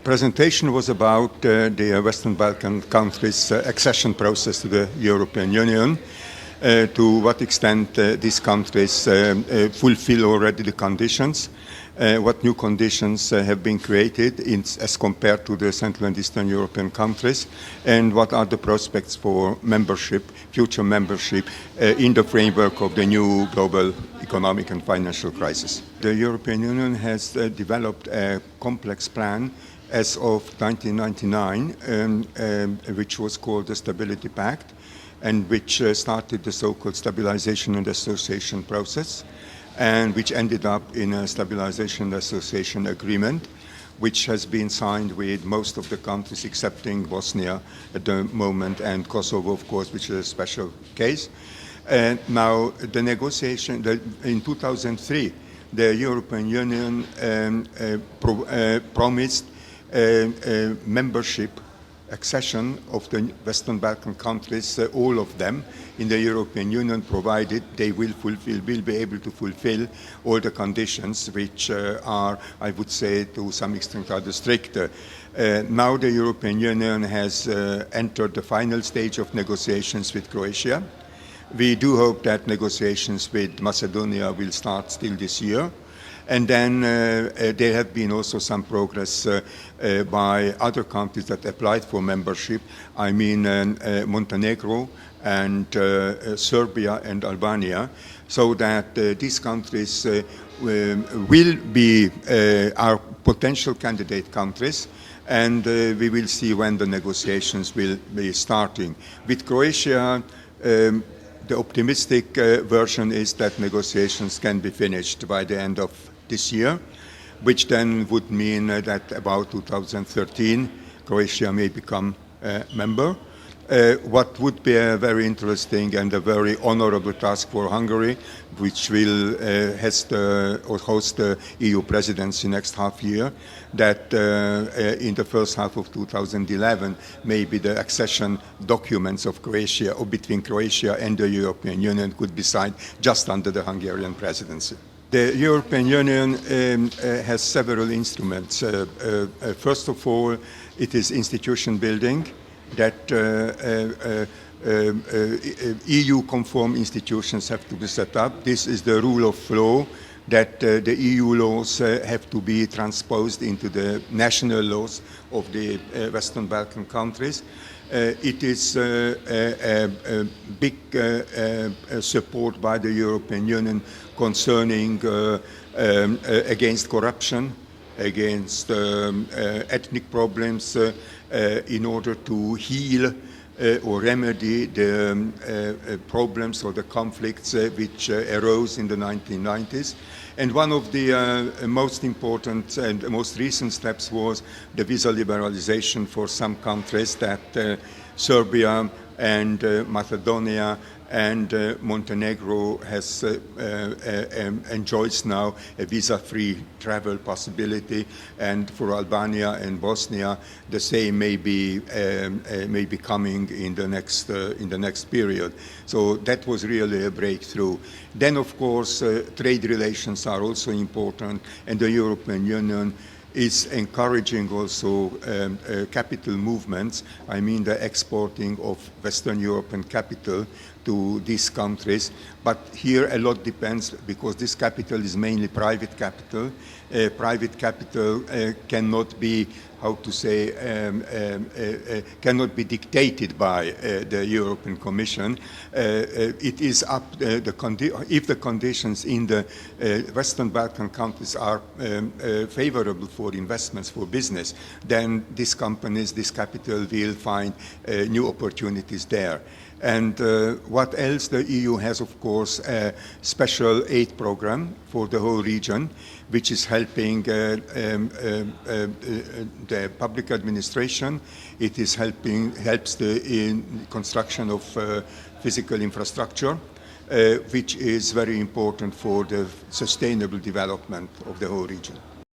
presentation was about the Western Balkan countries' accession process to the European Union. To what extent these countries fulfill already the conditions, what new conditions have been created as compared to the Central and Eastern European countries, and what are the prospects for membership, future membership, in the framework of the new global economic and financial crisis. The European Union has developed a complex plan as of 1999, which was called the Stability Pact, and which started the so-called Stabilization and Association process, and which ended up in a Stabilization and Association Agreement, which has been signed with most of the countries excepting Bosnia at the moment, and Kosovo, of course, which is a special case. Now, the negotiation, in 2003, the European Union promised membership accession of the Western Balkan countries, all of them, in the European Union, provided they will be able to fulfill all the conditions which are, I would say, to some extent rather strict. Now the European Union has entered the final stage of negotiations with Croatia. We do hope that negotiations with Macedonia will start still this year. And then there have been also some progress by other countries that applied for membership. I mean Montenegro and Serbia and Albania, so that these countries will be our potential candidate countries, and we will see when the negotiations will be starting. With Croatia, the optimistic version is that negotiations can be finished by the end of this year, which then would mean that about 2013 Croatia may become a member. What would be a very interesting and a very honorable task for Hungary, which will host the EU presidency next half year, that in the first half of 2011, maybe the accession documents of Croatia or between Croatia and the European Union could be signed just under the Hungarian presidency. The European Union has several instruments. First of all, it is institution building, that EU-conform institutions have to be set up. This is the rule of law, that the EU laws have to be transposed into the national laws of the Western Balkan countries. It is a big support by the European Union concerning against corruption, against ethnic problems, in order to heal or remedy the problems or the conflicts which arose in the 1990s. And one of the most important and most recent steps was the visa liberalization for some countries, that Serbia and Macedonia and Montenegro has enjoys now a visa-free travel possibility, and for Albania and Bosnia the same may be coming in the next period. So that was really a breakthrough. Then, of course, trade relations are also important, and the European Union is encouraging also capital movements. I mean the exporting of Western European capital to these countries. But here a lot depends, because this capital is mainly private capital. Private capital cannot be, how to say, cannot be dictated by the European Commission. It is up, if the conditions in the Western Balkan countries are favorable for investments, for business, then these companies, this capital will find new opportunities there. And what else? The EU has, of course, a special aid program for the whole region, which is helping the public administration. It is helps the construction of physical infrastructure, which is very important for the sustainable development of the whole region.